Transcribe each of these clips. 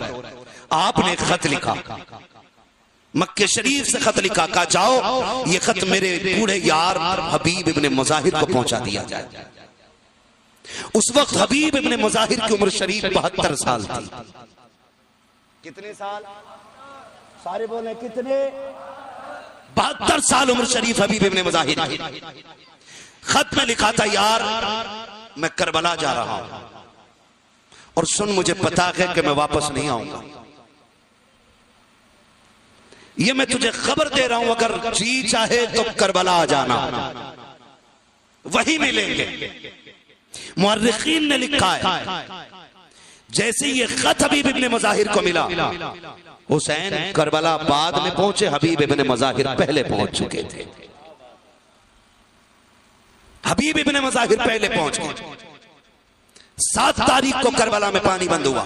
ہے. آپ نے ایک خط لکھا, مکہ شریف سے خط لکھا, کہا جاؤ یہ خط میرے بوڑھے یار حبیب ابن مظاہر کو پہنچا دیا جائے. اس وقت حبیب ابن مظاہر کی عمر شریف 72 سال تھی. کتنے سال؟ سارے بولیں کتنے؟ 72 سال عمر شریف حبیب ابن مظاہر کی. خط میں لکھا تھا, یار میں کربلا جا رہا ہوں اور سن مجھے پتا ہے کہ میں واپس نہیں آؤں گا. یہ میں تجھے خبر دے رہا ہوں, اگر جی چاہے تو کربلا آ جانا, وہی ملیں گے. مورخین نے لکھا ہے جیسے یہ خط حبیب ابن مظاہر کو ملا, حسین کربلا بعد میں پہنچے, حبیب ابن مظاہر پہلے پہنچ چکے تھے. حبیب ابن مظاہر پہلے پہنچ گئے. 7 تاریخ کو کربلا میں پانی بند ہوا.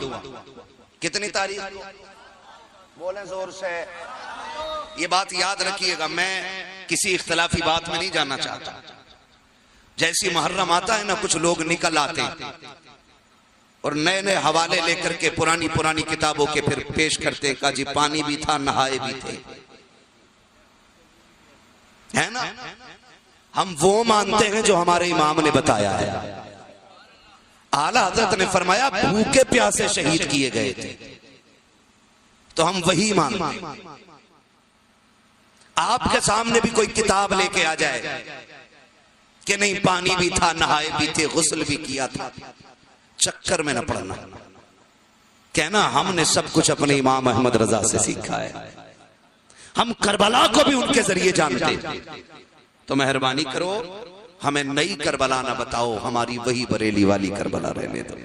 کتنی تاریخ؟ بولیں زور سے. یہ بات یاد رکھیے گا, میں کسی اختلافی بات میں نہیں جاننا چاہتا. جیسی محرم آتا ہے نا, کچھ لوگ نکل آتے ہیں اور نئے نئے حوالے لے کر کے پرانی کتابوں کے پھر پیش کرتے, کہا جی پانی بھی تھا, نہائے بھی تھے, ہے نا. ہم وہ مانتے ہیں جو ہمارے امام نے بتایا ہے. اعلیٰ حضرت نے فرمایا بھوکے پیاسے شہید کیے گئے تھے, تو ہم وہی مانتے ہیں. آپ کے سامنے بھی کوئی کتاب لے کے آ جائے کہ نہیں پانی بھی تھا, نہائے بھی تھے, غسل بھی کیا تھا, چکر میں نہ پڑنا. کہنا ہم نے سب کچھ اپنے امام احمد رضا سے سیکھا ہے, ہم کربلا کو بھی ان کے ذریعے جانتے ہیں. تو مہربانی کرو ہمیں نئی کربلا نہ بتاؤ, ہماری وہی بریلی والی کربلا رہنے دو.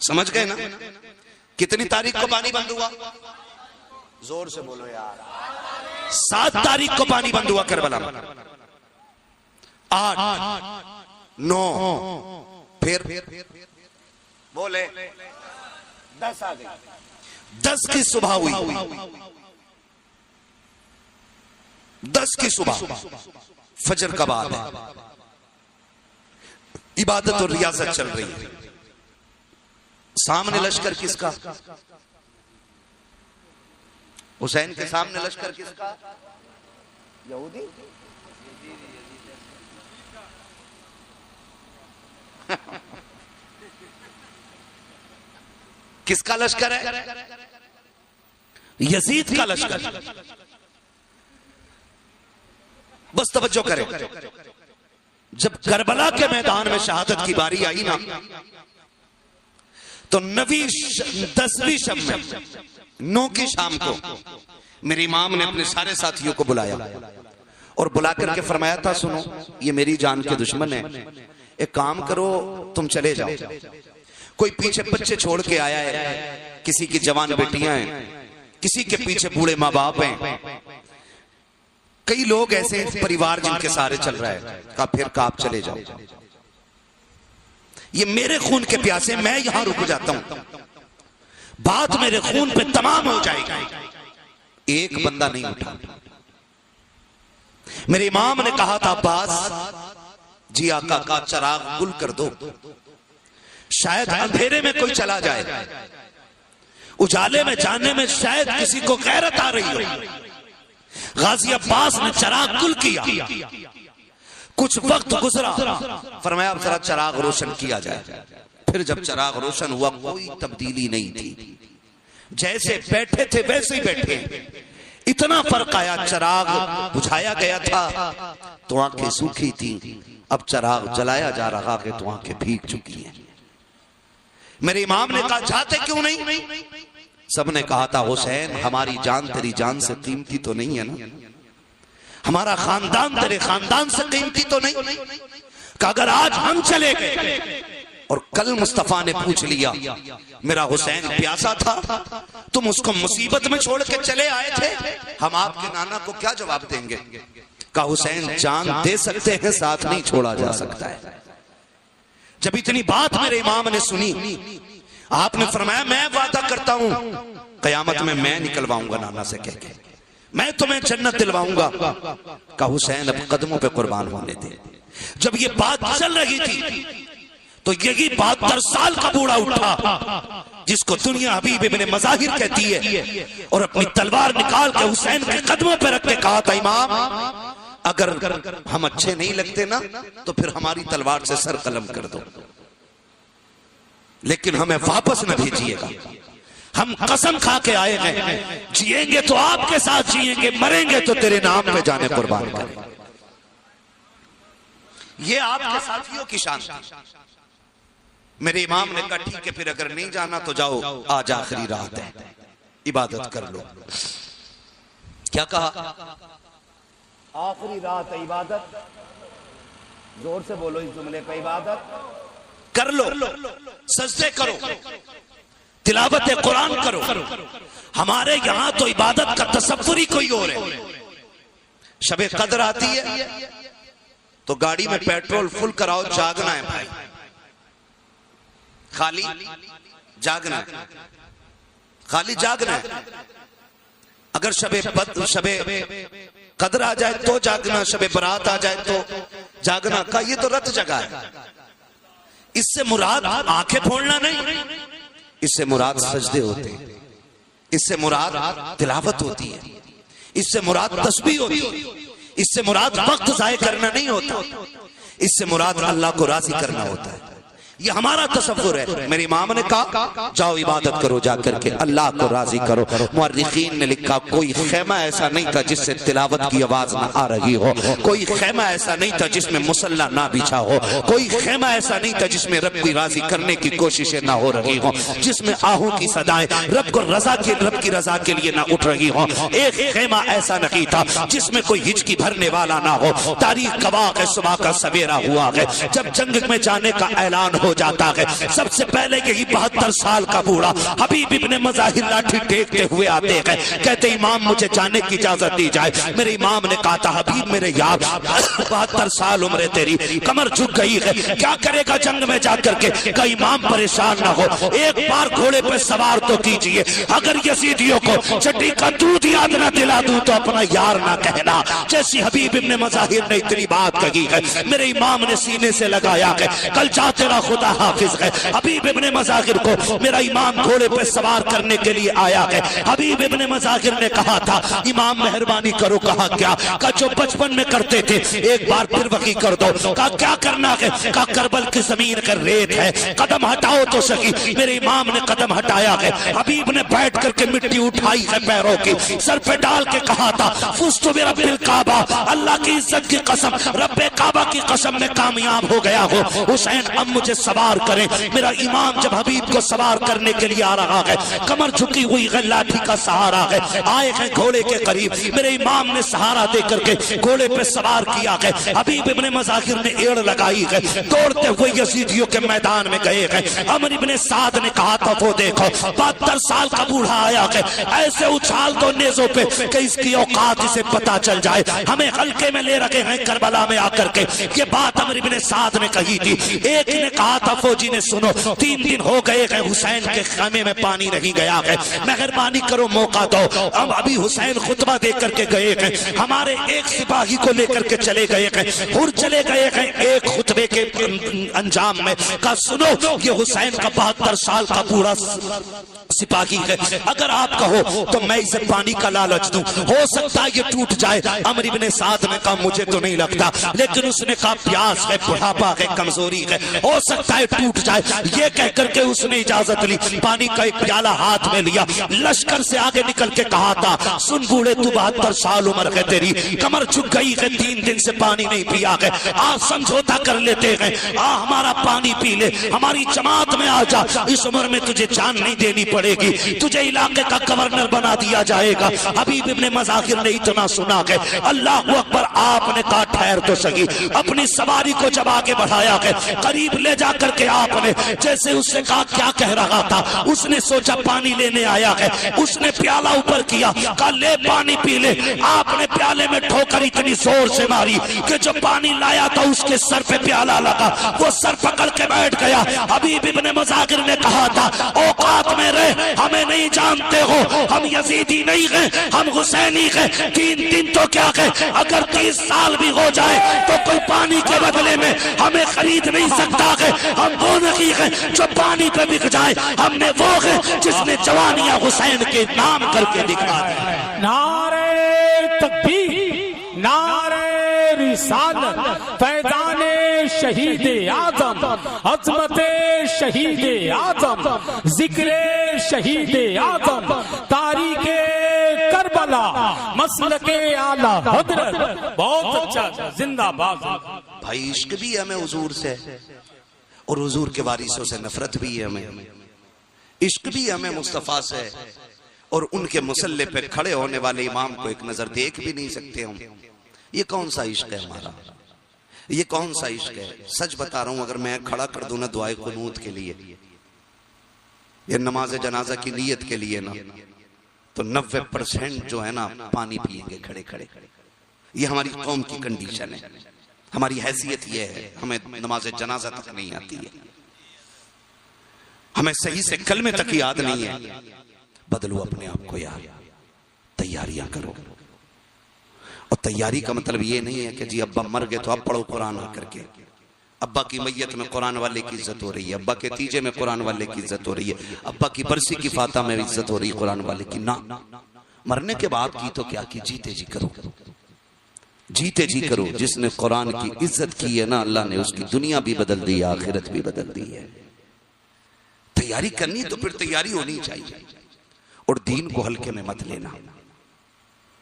سمجھ گئے نا؟ کتنی تاریخ کو پانی بند ہوا؟ زور سے بولو یار. 7 تاریخ کو پانی بند ہوا کربلا میں. 8 9 پھر بولے 10 آ گئی. 10 کی صبح ہوئی, 10 کی صبح فجر کا بعد ہے, عبادت اور ریاضت چل رہی ہے. سامنے لشکر کس کا؟ حسین کے سامنے لشکر کس کا؟ یہودی. کس کا لشکر ہے؟ یزید کا لشکر. بس توجہ کریں, جب کربلا کے میدان میں شہادت کی باری آئی نا, تو 10ویں شب میں 9 کی شام کو میرے امام نے اپنے سارے ساتھیوں کو بلایا اور بلا کر کے فرمایا تھا, سنو یہ میری جان کے دشمن ہیں, ایک کام کرو تم چلے جاؤ. کوئی پیچھے بچے چھوڑ کے آیا ہے, کسی کی جوان بیٹیاں ہیں, کسی کے پیچھے بوڑھے ماں باپ ہیں, کئی لوگ ایسے پریوار جن کے سارے چل رہا ہے. کہا پھر کہ آپ چلے جاؤ, یہ میرے خون کے پیاسے, میں یہاں رک جاتا ہوں, بات میرے خون پہ تمام ہو جائے گی. ایک بندہ نہیں اٹھا. میرے امام نے کہا تھا عباس جی آقا کا چراغ گل کر دو, شاید اندھیرے میں کوئی چلا جائے, اجالے میں جانے میں شاید کسی کو غیرت آ رہی ہو. غازی عباس نے چراغ گل کیا. کچھ وقت گزرا, فرمایا اب ذرا چراغ روشن کیا جائے. پھر جب چراغ روشن ہوا کوئی تبدیلی نہیں تھی, جیسے بیٹھے تھے ویسے ہی بیٹھے. اتنا فرق آیا, چراغ بجھایا گیا تھا تو آنکھیں سوکھی تھی, اب چراغ جلایا جا رہا ہے تو آنکھیں بھیگ چکی ہیں. میرے امام نے کہا جاتے کیوں نہیں؟ سب نے کہا تھا حسین ہماری جان تیری جان سے قیمتی تو نہیں ہے نا, ہمارا خاندان تیرے خاندان سے قیمتی تو نہیں, کہ اگر آج ہم چلے گئے اور کل مصطفیٰ نے پوچھ لیا میرا حسین پیاسا تھا, تم اس کو مصیبت میں چھوڑ کے چلے آئے تھے, ہم آپ کے نانا کو کیا جواب دیں گے؟ کہا حسین جان دے سکتے ہیں, ساتھ نہیں چھوڑا جا سکتا ہے. جب اتنی بات میرے امام نے سنی, آپ نے فرمایا میں وعدہ کرتا ہوں قیامت میں نکلواؤں گا نانا سے کہہ کے, میں تمہیں جنت دلواؤں گا. کہ حسین اب قدموں پہ قربان ہونے دے. جب یہ بات چل رہی تھی تو یہی 72 سال کا بوڑھا اٹھا جس کو دنیا حبیب ابن مظاہر کہتی ہے، اور اپنی تلوار نکال کے حسین کے قدموں پہ رکھ کے کہا تھا امام اگر ہم اچھے نہیں لگتے نا تو پھر ہماری تلوار سے سر قلم کر دو، لیکن ہمیں واپس نہ بھیجیے گا، ہم قسم کھا کے آئے ہیں جیئیں گے تو آپ کے ساتھ جیئیں گے، مریں گے تو تیرے نام پہ جانے قربان کریں۔ یہ آپ کے ساتھیوں کی شان۔ میرے امام نے کہا ٹھیک ہے پھر اگر نہیں جانا تو جاؤ، آج آخری رات ہے، عبادت کر لو۔ کیا کہا؟ آخری رات ہے، عبادت، زور سے بولو اس جملے پہ، عبادت کر لو، سجدے کرو، تلاوت قرآن کرو۔ ہمارے یہاں تو عبادت کا تصور ہی کوئی اور ہے۔ شب قدر آتی ہے تو گاڑی میں پیٹرول فل کراؤ، جاگنا ہے بھائی، خالی جاگنا ہے، خالی جاگنا ہے۔ اگر شب قدر آ جائے تو جاگنا، شب برات آ جائے تو جاگنا کا یہ تو رت جگہ ہے۔ اس سے مراد آنکھیں پھوڑنا نہیں، اس سے مراد سجدے ہوتے ہیں، اس سے مراد تلاوت ہوتی ہے، اس سے مراد تسبیح ہوتی ہے، اس سے مراد وقت ضائع کرنا نہیں ہوتا، اس سے مراد اللہ کو راضی کرنا ہوتا ہے۔ یہ ہمارا تصور ہے۔ میرے امام نے کہا جاؤ عبادت کرو، جا کر کے اللہ کو راضی کرو۔ مورخین نے لکھا کوئی خیمہ ایسا نہیں تھا جس سے تلاوت کی آواز نہ آ رہی ہو، کوئی خیمہ ایسا نہیں تھا جس میں مصلی نہ بچھا ہو، کوئی خیمہ ایسا نہیں تھا جس میں رب کو راضی کرنے کی کوششیں نہ ہو رہی ہوں، جس میں آہوں کی صدائیں رب کی رضا کے لیے نہ اٹھ رہی ہوں۔ ایک خیمہ ایسا نہیں تھا جس میں کوئی ہچکی بھرنے والا نہ ہو۔ تاریخ گواہ ہے، صبح کا سویرا ہوا ہے، جب جنگ میں جانے کا اعلان ہو جاتا ہے، سب سے پہلے یہی 72 سال کا بوڑھا حبیب ابن مظاہر لاٹھی ٹیکتے ہوئے آتے ہیں، کہتے امام مجھے جانے کی اجازت دی جائے۔ میرے امام نے کہا تھا حبیب میرے یار 72 سال عمر ہے تیری، کمر جھک گئی ہے، کیا کرے گا جنگ میں جا کر کے؟ کہ امام پریشان نہ ہو، ایک بار گھوڑے پہ سوار تو کیجئے، اگر یزیدیوں کو چٹی کا دودھ یاد نہ دلا دوں تو اپنا یار نہ کہنا۔ جیسی حبیب ابن مظاہر نے اتنی بات کہی ہے، میرے امام نے سینے سے لگایا ہے کل جا تیرا خدا حافظ ہے۔ حبیب ابن مظاہر کو میرا امام گھوڑے پہ سوار کرنے کے لیے آیا ہے۔ حبیب ابن مظاہر نے کہا تھا امام مہربانی کرو، کہا کیا؟ کہا جو بچپن میں کرتے تھے ایک بار پھر وہی کر دو۔ کہا کیا کرنا ہے؟ کہا کربل کی زمین کا ریت ہے، قدم ہٹاؤ تو سکی۔ میرے امام نے قدم ہٹایا ہے، حبیب نے بیٹھ کر کے مٹی اٹھائی ہے پیروں کی، سر پہ ڈال کے کہا تھا فزت برب الکعبہ، اللہ کی عزت کی قسم، رب کعبہ کی قسم میں کامیاب ہو گیا ہو۔ حسین اب مجھے سوار کریں۔ میرا امام جب حبیب کو سوار کرنے کے لیے آ رہا ہے، کمر جھکی ہوئی ہے، لاٹھی کا سہارا ہے، آئے ہیں گھوڑے کے قریب، میرے امام نے سہارا دے کر کے گھوڑے پہ سوار کیا ہے۔ حبیب ابن مظاہر نے ایڑ لگائی ہے، دوڑتے ہوئے یزیدیوں کے میدان میں گئے ہیں۔ عمر ابن سعد نے کہا تھا وہ دیکھو 72 سال کا بوڑھا آیا ہے، ایسے اچھال دو نیزوں پہ کہ اس کی اوقات اسے پتا چل جائے، ہمیں حلقے میں لے رکھے ہیں کربلا میں آ کر کے۔ یہ بات عمر ابن سعد نے کہی تھی۔ ایک نے کہا تھا فوجی نے سنو 3 دن ہو گئے ہیں حسین کے خیمے میں پانی نہیں گیا ہے، مہربانی کرو موقع دو۔ اب ابھی حسین خطبہ دے کر کے گئے ہیں، ہمارے ایک سپاہی کو لے کر کے چلے گئے ہیں، پھر چلے گئے ہیں ایک خطبے کے انجام میں۔ کہا سنو یہ حسین کا 72 سال کا بوڑھا سپاہی ہے، اگر آپ کہو تو میں اسے پانی کا لالچ دوں، ہو سکتا ہے یہ ٹوٹ جائے۔ عمر ابن سعد نے کہا مجھے تو نہیں لگتا، لیکن اس نے کہا پیاس ہے، بڑھاپا ہے، کمزوری ہے، ہو سکتا ہے ٹوٹ جائے۔ یہ کہہ کر کے اس نے اجازت لی، پانی کا ایک پیالہ ہاتھ میں لیا، لشکر سے آگے نکل کے کہا تھا سن بوڑھے تو 72 سال عمر ہے تیری، کمر جھک گئی ہے، 3 دن سے پانی نہیں پیا ہے، آپ سمجھوتا کر لیتے ہیں، ہمارا پانی پی لے، ہماری جماعت میں آ جا، اس عمر میں تجھے جان نہیں دینی پڑے گی، تجھے علاقے کا گورنر بنا دیا جائے گا۔ حبیب ابن مظاہر نے اتنا سنا کہ اللہ اکبر، آپ نے کہا ٹھہر تو سکی۔ اپنی سواری کو جب آگے بڑھایا کہ قریب لے جا کر کے آپ نے جیسے اس سے کہا کیا کہہ رہا تھا، اس نے سوچا پانی لینے آیا ہے، اس نے پیالہ اوپر کیا، کہا لے پانی پی لے۔ آپ نے پیالے میں ٹھوکر اتنی زور سے ماری کہ جو پانی لایا تھا اس کے سر پہ پیالہ لگا، وہ سر پکڑ کے بیٹھ گیا۔ حبیب ابن مظاہر نے کہا تھا اوقات میں رہ، ہمیں نہیں جانتے ہو، ہم یزیدی نہیں ہیں، ہم حسینی ہیں، 3 دن تو کیا ہے، اگر 30 سال بھی ہو جائے تو کوئی پانی کے بدلے میں ہمیں خرید نہیں سکتا ہے۔ ہم وہ نہیں ہیں جو پانی پہ بک جائے، ہم نے وہ ہے جس نے جوانیاں حسین کے نام کر کے دکھا دی۔ نعرہ تکبیر، نعرہ رسالت، فیضان شہید اعظم، عظمت شہید اعظم، ذکر شہید اعظم، تاریخ کربلا، مسلک اعلی حضرت۔ بہت اچھا، زندہ باد۔ بھائی عشق بھی ہمیں حضور سے، اور حضور کے وارثوں سے نفرت بھی ہے ہمیں، عشق بھی ہمیں مصطفیٰ سے، اور ان کے مسلح پہ کھڑے ہونے والے امام کو ایک نظر دیکھ بھی نہیں سکتے ہم۔ یہ کون سا عشق ہے ہمارا؟ یہ کون سا عشق ہے؟ سچ بتا رہا ہوں، اگر میں کھڑا کر دوں نا دعائے قنوت کے لیے یا نماز جنازہ کی نیت کے لیے نا، تو 90% جو ہے نا پانی پیئیں گے کھڑے کھڑے۔ یہ ہماری قوم کی کنڈیشن ہے، ہماری حیثیت یہ ہے، ہمیں نماز جنازہ تک نہیں آتی ہے، ہمیں صحیح سے کلمے تک یاد نہیں ہے۔ بدلو اپنے آپ کو یار، تیاریاں کرو، اور تیاری کا مطلب یہ نہیں ہے کہ جی ابا مر گئے تو اب پڑھو قرآن آ کر کے، ابا کی میت میں قرآن والے کی عزت ہو رہی ہے، ابا کے تیجے میں قرآن والے کی عزت ہو رہی ہے، ابا کی برسی کی فاتح میں عزت ہو رہی ہے قرآن والے کی۔ نہ، مرنے کے بعد کی تو کیا کی، جیتے جی کرو، جیتے جی کرو۔ جس نے قرآن کی عزت کی ہے نا، اللہ نے اس کی دنیا بھی بدل دی، آخرت بھی بدل دی ہے۔ تیاری کرنی تو پھر تیاری ہونی چاہیے، اور دین کو ہلکے میں مت لینا۔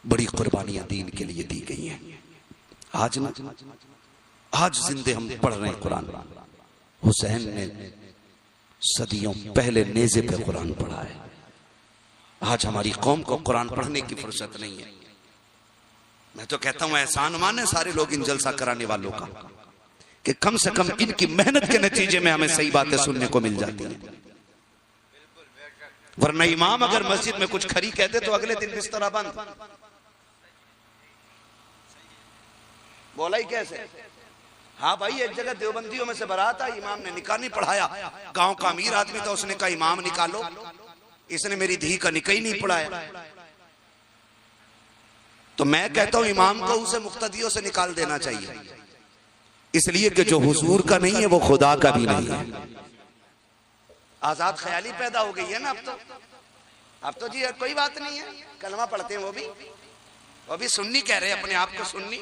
بڑی قربانیاں دین کے لیے دی گئی ہیں۔ آج زندے ہم پڑھ رہے ہیں قرآن۔ حسین نے صدیوں پہلے نیزے پہ قرآن پڑھا ہے۔ آج ہماری قوم کو قرآن پڑھنے کی فرصت نہیں ہے۔ میں تو کہتا ہوں احسان مانے سارے لوگ ان جلسہ کرانے والوں کا، کہ کم سے کم ان کی محنت کے نتیجے میں ہمیں صحیح باتیں سننے کو مل جاتی ہیں۔ ورنہ امام اگر مسجد میں کچھ کھری کہتے تو اگلے دن بستر بند۔ بولا ہی کیسے؟ ہاں بھائی، ایک جگہ دیوبندیوں میں سے برات آئی، امام نے نکاح نہیں پڑھایا، گاؤں کا امیر آدمی تھا، اس نے کہا امام نکالو، اس نے میری دھی کا نکاح ہی نہیں پڑھایا۔ تو میں کہتا ہوں امام کو اسے مقتدیوں سے نکال دینا چاہیے، اس لیے کہ جو حضور کا نہیں ہے وہ خدا کا بھی نہیں ہے۔ آزاد خیالی پیدا ہو گئی ہے نا اب تو جی کوئی بات نہیں ہے، کلمہ پڑھتے ہیں وہ بھی سنی کہہ رہے اپنے آپ کو سنی۔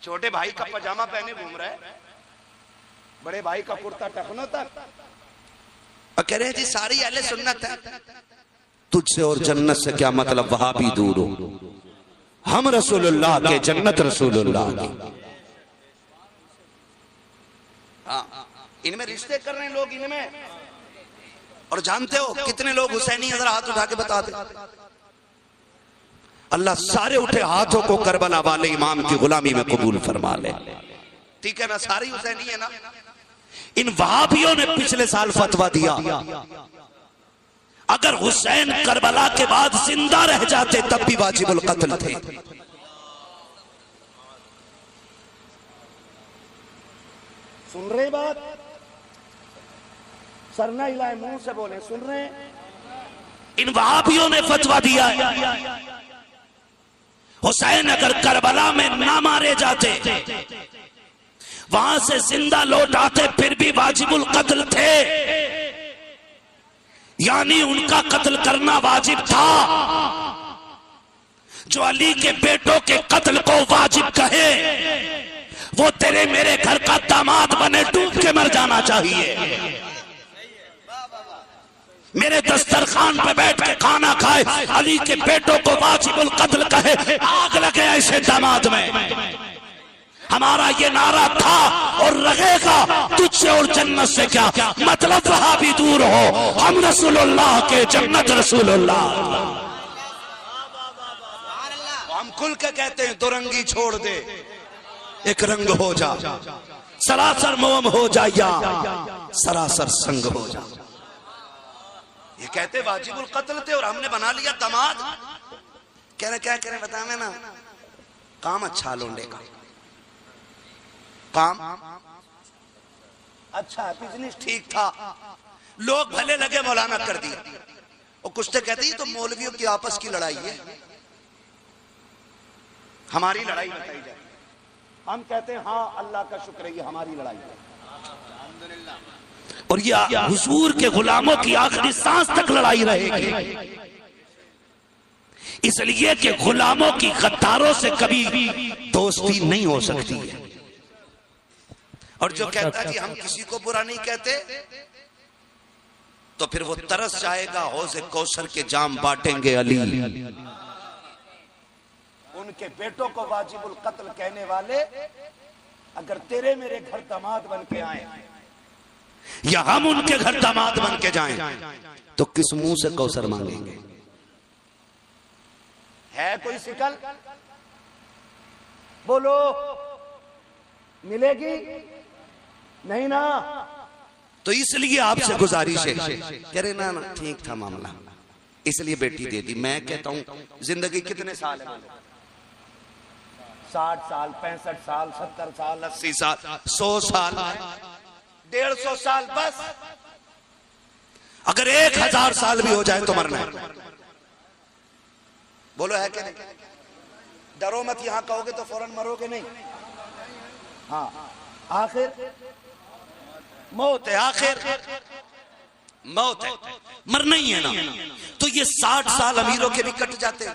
چھوٹے بھائی کا پجامہ پہنے گھوم رہا ہے، بڑے بھائی کا کرتا ٹخنوں تک، اور کہہ رہے جی ساری اہل سنت ہے۔ تجھ سے اور جنت سے کیا مطلب، وہاں بھی دور ہو، ہم رسول اللہ کے، جنت رسول اللہ کی۔ ان میں رشتے کر رہے ہیں لوگ ان میں، اور جانتے ہو کتنے لوگ حسینی ذرا ہاتھ اٹھا کے بتا دیں۔ اللہ سارے اٹھے ہاتھوں کو کربلا والے امام کی غلامی میں قبول فرما لے۔ ٹھیک ہے نا، ساری حسینی ہے نا۔ ان وہابیوں نے پچھلے سال فتویٰ دیا اگر حسین کربلا کے بعد زندہ رہ جاتے تب بھی واجب القتل تھے۔ سن رہے بات؟ سرنا ہلائے، منہ سے بولے، سن رہے ہیں؟ ان وہابیوں نے فتویٰ دیا ہے حسین اگر کربلا میں نہ مارے جاتے، وہاں سے زندہ لوٹ آتے، پھر بھی واجب القتل تھے، یعنی ان کا قتل کرنا واجب تھا۔ جو علی کے بیٹوں کے قتل کو واجب کہے وہ تیرے میرے گھر کا داماد بنے ڈوب کے مر جانا چاہیے۔ میرے دسترخوان پہ بیٹھ کے کھانا کھائے، علی کے بیٹوں کو واجب القتل کہے، آگ لگے ایسے داماد میں۔ ہمارا یہ نعرہ تھا اور رہے گا، تجھ سے اور جنت سے کیا مطلب، وہاں بھی دور ہو، ہم رسول اللہ کے، جنت رسول اللہ۔ ہم کھل کے کہتے ہیں دو رنگی چھوڑ دے، ایک رنگ ہو جا، سراسر موم ہو جا یا سراسر سنگ ہو جا۔ یہ کہتے واجب القتل تھے اور ہم نے بنا لیا داماد۔ کہہ رہے کیا کریں بتا میں نا، کام اچھا لونڈے کا، کام اچھا، بزنس ٹھیک تھا، لوگ بھلے لگے مولانا کر دیا، اور کچھ تو کہتے ہیں تو مولویوں کی آپس کی لڑائی ہے، ہماری لڑائی بتائی جائے، ہم کہتے ہیں ہاں اللہ کا شکر ہے یہ ہماری لڑائی ہے۔ اور یہ حضور کے غلاموں کی آخری سانس تک لڑائی رہے گی، اس لیے کہ غلاموں کی غداروں سے کبھی دوستی نہیں ہو سکتی ہے۔ اور جو کہتا ہے کہ ہم کسی کو برا نہیں کہتے، تو پھر وہ ترس جائے گا، حوض کوثر کے جام بانٹیں گے علی۔ ان کے بیٹوں کو واجب القتل کہنے والے اگر تیرے میرے گھر داماد بن کے آئیں یا ہم ان کے گھر داماد بن کے جائیں تو کس منہ سے کوثر مانگیں گے؟ ہے کوئی شکل؟ بولو، ملے گی نہیں نا؟ تو اس لیے آپ سے گزارش ہے، کہہ رہے نا ٹھیک تھا معاملہ، اس لیے بیٹی دے دی۔ میں کہتا ہوں زندگی کتنے سال ہے؟ 60 سال، 65 سال، 70 سال، 80 سال، 100 سال، 150 سال، بس اگر 1000 سال بھی ہو جائے تو مرنا ہے۔ بولو ہے کہ نہیں؟ ڈرو مت، یہاں کہو گے تو فوراً مرو گے نہیں۔ ہاں، آخر موت ہے، آخر موت ہے، مرنا ہی ہے نا۔ تو یہ 60 سال امیروں کے بھی کٹ جاتے ہیں،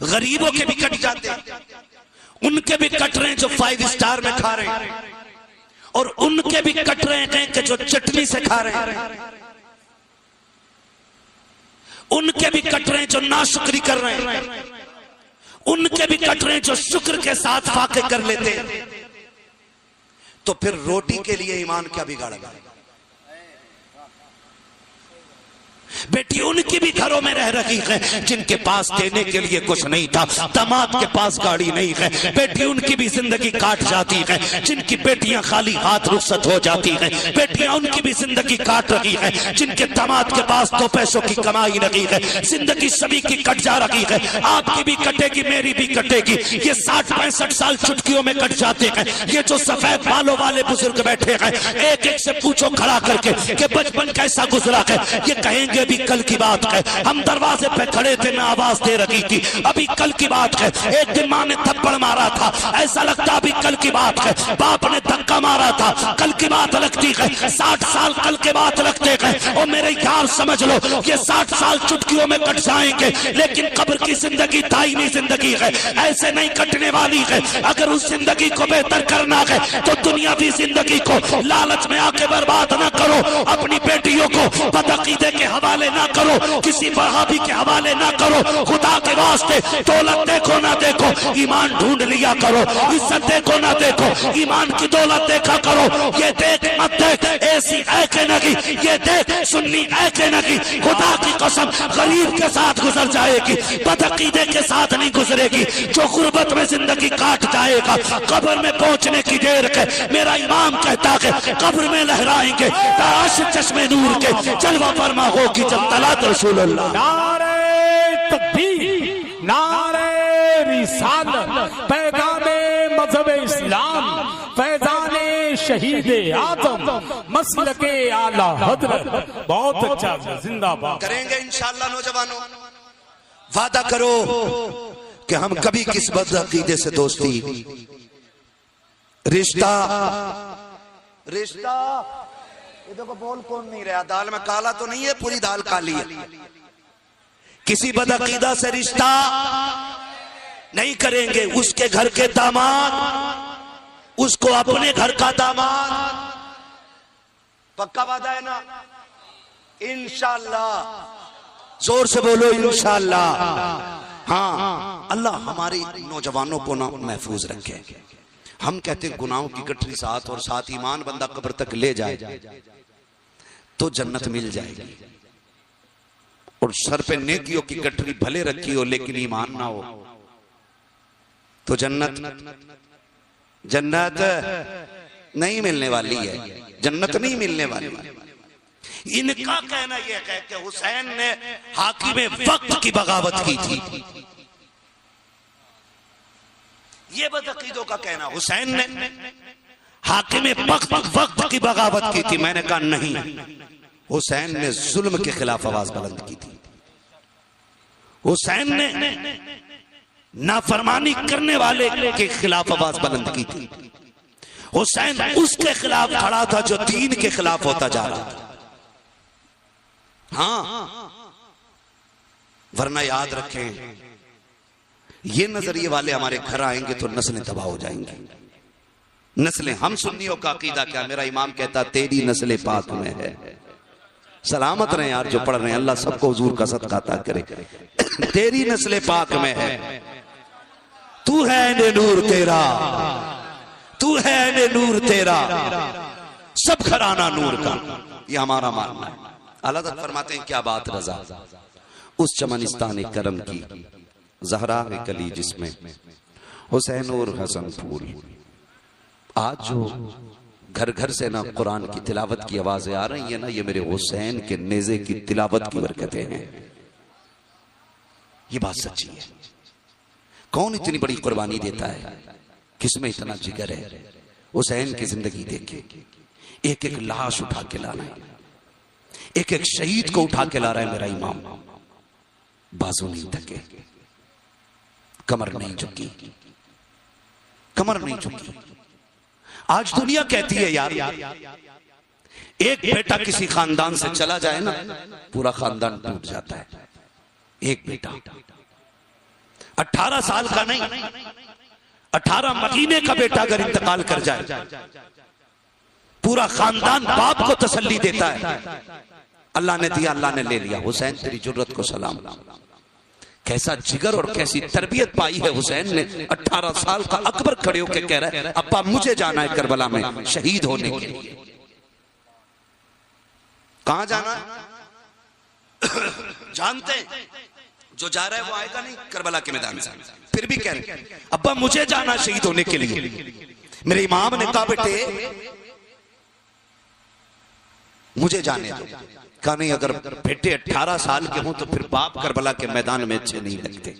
غریبوں کے بھی کٹ جاتے ہیں، ان کے بھی کٹ رہے ہیں جو 5 سٹار میں کھا رہے ہیں، اور ان کے بھی کٹ رہے ہیں کہ جو چٹنی سے کھا رہے ہیں، ان کے بھی کٹ رہے ہیں جو ناشکری کر رہے ہیں، ان کے بھی کٹ رہے ہیں جو شکر کے ساتھ فاقے کر لیتے ہیں۔ تو پھر روٹی کے لیے ایمان کیا بگاڑ گا؟ بیٹی ان کی بھی گھروں میں رہ رہی ہے جن کے پاس دینے کے لیے کچھ نہیں تھا، داماد کے پاس گاڑی نہیں ہے، بیٹی ان کی بھی زندگی کاٹ جاتی ہے، جن کی بیٹیاں خالی ہاتھ رخصت ہو جاتی ہیں، بیٹیاں ان کی بھی زندگی کاٹ رہی ہے، جن کے داماد کے پاس 2 پیسوں کی کمائی نہیں ہے، زندگی سبھی کی کٹ جا رہی ہے، آپ کی بھی کٹے گی، میری بھی کٹے گی۔ یہ 60-65 سال چٹکیوں میں کٹ جاتے ہیں۔ یہ جو سفید بالوں والے بزرگ بیٹھے ہیں، ایک ایک سے پوچھو کھڑا کر کے کہ بچپن کیسا گزرا ہے، یہ کہیں گے بھی کل کی بات ہے، ہم دروازے پہ کھڑے تھے، میں آواز دے رہی تھی، ابھی کل کی بات ہے، ایک دن ماں نے تھپڑ مارا تھا، ایسا لگتا ابھی کل کی بات ہے، باپ نے دھکا مارا تھا، کل کی بات لگتی ہے، 60 سال کل کے بات لگتے ہیں۔ اور میرے یار سمجھ لو، یہ 60 سال چٹکیوں میں کٹ جائیں گے، لیکن قبر کی زندگی دائمی زندگی ہے، ایسے نہیں کٹنے والی ہے۔ اگر اس زندگی کو بہتر کرنا ہے تو دنیاوی زندگی کو لالچ میں آ کے برباد نہ کرو، اپنی بیٹیوں کو بدعقیدے کے حوالے نہ کرو، کسی وہابی کے حوالے نہ کرو، خدا کے واسطے دولت دیکھو نہ دیکھو، ایمان ڈھونڈ لیا کرو، عزت دیکھو نہ دیکھو، ایمان کی دولت دیکھا کرو۔ یہ دیکھ مت دیکھ ایسی اے کے نگی، یہ دیکھ سنی اے کے نگی، خدا کی قسم غریب کے ساتھ گزر جائے گی، بدعقیدے کے ساتھ نہیں گزرے گی۔ جو غربت میں زندگی کاٹ جائے گا، قبر میں پہنچنے کی دیر ہے، میرا امام کہتا ہے قبر میں لہرائیں گے تاش چشمے نور کے، جلوہ فرما ہوگی جب طلعت رسول اللہ۔ نعرہ تکبیر، نعرہ رسالت، پیغام مذہب اسلام، فیضان شہید اعظم، مسلک اعلی حضرت۔ بہت اچھا، زندہ باد کریں گے انشاءاللہ۔ نوجوانوں وعدہ کرو کہ ہم کبھی کس بدعقیدے سے دوستی، رشتہ یہ دیکھو بول کون نہیں رہا، دال میں کالا تو نہیں ہے، پوری دال کالی ہے، کسی بدعقیدہ سے رشتہ نہیں کریں گے۔ اس کے گھر کے داماد اس کو اپنے گھر کا داماد، پکا وعدہ ہے نا؟ انشاءاللہ، زور سے بولو انشاءاللہ۔ ہاں، اللہ ہماری نوجوانوں کو نہ محفوظ رکھے۔ ہم کہتے ہیں گناہوں کی گٹھری ساتھ اور ساتھ ایمان بندہ قبر تک لے جائے تو جنت مل جائے گی، اور سر پہ نیکیوں کی گٹھری بھلے رکھی ہو لیکن ایمان نہ ہو تو جنت نہیں ملنے والی ہے، جنت نہیں ملنے والی۔ ان کا کہنا یہ ہے کہ حسین نے حاکم وقت کی بغاوت کی تھی، یہ بدعقیدوں کا کہنا، حسین نے حاکم وقت کی بغاوت کی تھی۔ میں نے کہا نہیں، حسین نے ظلم کے خلاف آواز بلند کی تھی، حسین نے نافرمانی کرنے والے کے خلاف آواز بلند کی تھی، حسین اس کے خلاف کھڑا تھا جو دین کے خلاف ہوتا جا رہا تھا. ہاں ورنہ یاد رکھیں یہ نظریے والے ہمارے گھر آئیں گے تو نسلیں تباہ ہو جائیں گی. نسلیں, ہم سنیوں کا عقیدہ کیا, میرا امام کہتا تیری نسل پاک میں ہے. سلامت رہیں یار جو پڑھ رہے ہیں, اللہ سب کو حضور کا صدقہ عطا کرے. تیری نسل پاک میں ہے, تو ہے نے نور تیرا, تو ہے نے نور تیرا, سب گھرانہ نور کا. یہ ہمارا ماننا ہے. اللہ تعالیٰ فرماتے ہیں کیا بات رضا, اس چمنستان کرم کی زہرا کلی جس میں حسین اور حسن پھول. آج جو گھر گھر سے نا قرآن کی تلاوت کی آوازیں آ رہی ہیں نا, یہ میرے حسین کے نیزے کی تلاوت کی برکتیں ہیں. یہ بات سچی ہے. کون اتنی بڑی قربانی دیتا ہے, کس میں اتنا جگر ہے. حسین کی زندگی دیکھیں, ایک ایک لاش اٹھا کے لانا ہے, ایک ایک شہید کو اٹھا کے لا رہا ہے میرا امام. بازو نہیں تھکے, کمر نہیں جھکی, کمر نہیں جھکی. آج دنیا کہتی ہے یار ایک بیٹا کسی خاندان سے چلا جائے نا پورا خاندان ٹوٹ جاتا ہے. ایک بیٹا 18 سال کا نہیں, 18 مہینے کا بیٹا اگر انتقال کر جائے پورا خاندان باپ کو تسلی دیتا ہے, اللہ نے دیا اللہ نے لے لیا. حسین تیری جرت کو سلام. کیسا جگر اور کیسی تربیت پائی ہے حسین نے. 18 سال کا اکبر کھڑے ہو کے کہہ رہا ہے ابا مجھے جانا ہے کربلا میں شہید ہونے کے لیے. کہاں جانا ہے جانتے ہیں, جو جا رہا ہے وہ آئے گا نہیں کربلا کے میدان سے. پھر بھی کہہ رہے ہیں ابا مجھے جانا شہید ہونے کے لیے. میرے امام نے کہا بیٹے مجھے جانے دو. کہا نہیں, اگر بیٹے 18 سال کے ہوں تو پھر باپ کربلا کے میدان میں اچھے نہیں لگتے.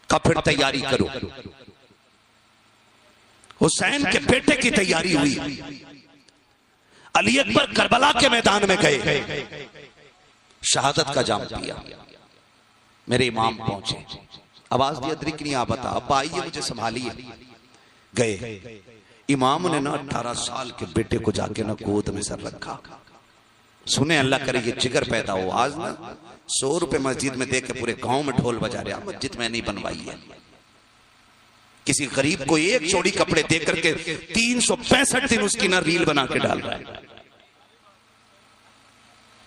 کہا پھر تیاری کرو. حسین کے بیٹے کی تیاری ہوئی. علی اکبر کربلا کے میدان میں گئے, شہادت کا جام پیا. میرے امام پہنچے, آواز دی ادرکنی آپ بتا ابا آئیے مجھے سنبھالیے. گئے امام نے نا 18 سال کے بیٹے کو جا کے نا گود میں سر رکھا. سنیں اللہ کرے یہ جگر پیدا ہو. آج نا 100 روپے مسجد میں دے کے پورے گاؤں میں ڈھول بجا رہے, مسجد میں نہیں بنوائی ہے. کسی غریب کو ایک چوڑی کپڑے دے کر کے 365 دن اس کی نا ریل بنا کے ڈال رہا ہے.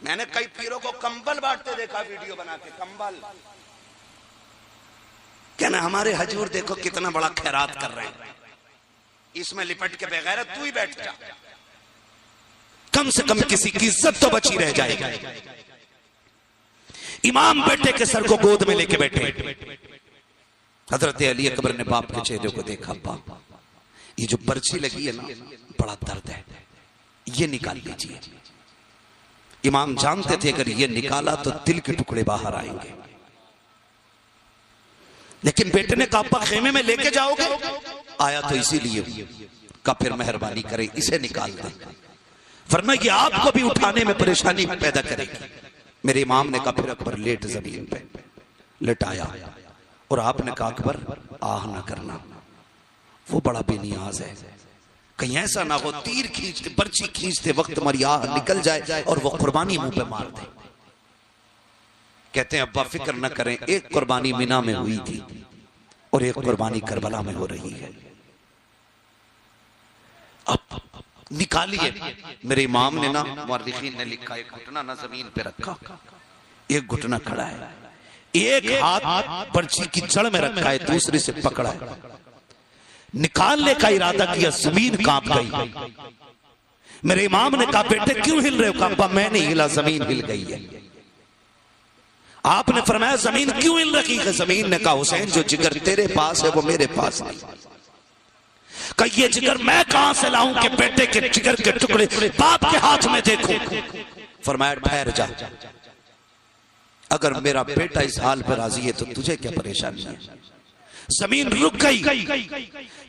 میں نے کئی پیروں کو کمبل بانٹتے دیکھا ویڈیو بنا کے. کمبل کہنا ہمارے حضور دیکھو کتنا بڑا خیرات کر رہے ہیں, اس میں لپٹ کے بغیر تو ہی بیٹھ جا, کم سے کم کسی کی عزت تو بچی رہ جائے گا. امام بیٹے کے سر کو گود میں لے کے بیٹھے. حضرت علی اکبر نے باپ کے چہرے کو دیکھا, باپ یہ جو برچی لگی ہے نا بڑا درد ہے, یہ نکال لیجیے. امام جانتے تھے اگر یہ نکالا تو دل کے ٹکڑے باہر آئیں گے. لیکن بیٹے نے کہا ابا خیمے میں لے کے جاؤ گے؟ آیا تو اسی لیے. کہا پھر مہربانی کریں اسے نکال دیں, ورنہ یہ آپ کو بھی اٹھانے میں پریشانی پیدا کرے گی. میرے امام نے کہا پھر اکبر لیٹ زمین پہ. لٹایا اور آپ نے کہا اکبر آہ نہ کرنا, وہ بڑا بے نیاز ہے. کہیں ایسا نہ ہو تیر کھینچتے برچی کھینچتے وقت ہماری آہ نکل جائے اور وہ قربانی منہ پہ مار دے. کہتے ہیں ابا فکر نہ کریں, ایک قربانی مینا میں ہوئی تھی اور ایک قربانی کربلا میں ہو رہی ہے. اب نکالیے. میرے امام نے نا مورخین نے لکھا ایک گھٹنا نہ زمین پہ رکھا, ایک گھٹنا کھڑا ہے, ایک ہاتھ برچی کی جڑ میں رکھا ہے, دوسرے سے پکڑا ہے. نکالنے کا ارادہ کیا, زمین کانپ گئی. میرے امام نے کہا بیٹے کیوں ہل رہے ہو؟ کہا ابا میں نہیں ہلا, زمین ہل گئی ہے. آپ نے فرمایا زمین کیوں ہل رہی ہے؟ زمین نے کہا حسین جو جگر تیرے پاس ہے وہ میرے پاس نہیں. کہ یہ جگر میں کہاں سے لاؤں کہ بیٹے کے جگر کے ٹکڑے باپ کے ہاتھ میں دیکھوں. فرمایا ٹھہر جا, اگر میرا بیٹا اس حال پر راضی ہے تو تجھے کیا پریشانی ہے؟ زمین رک گئی.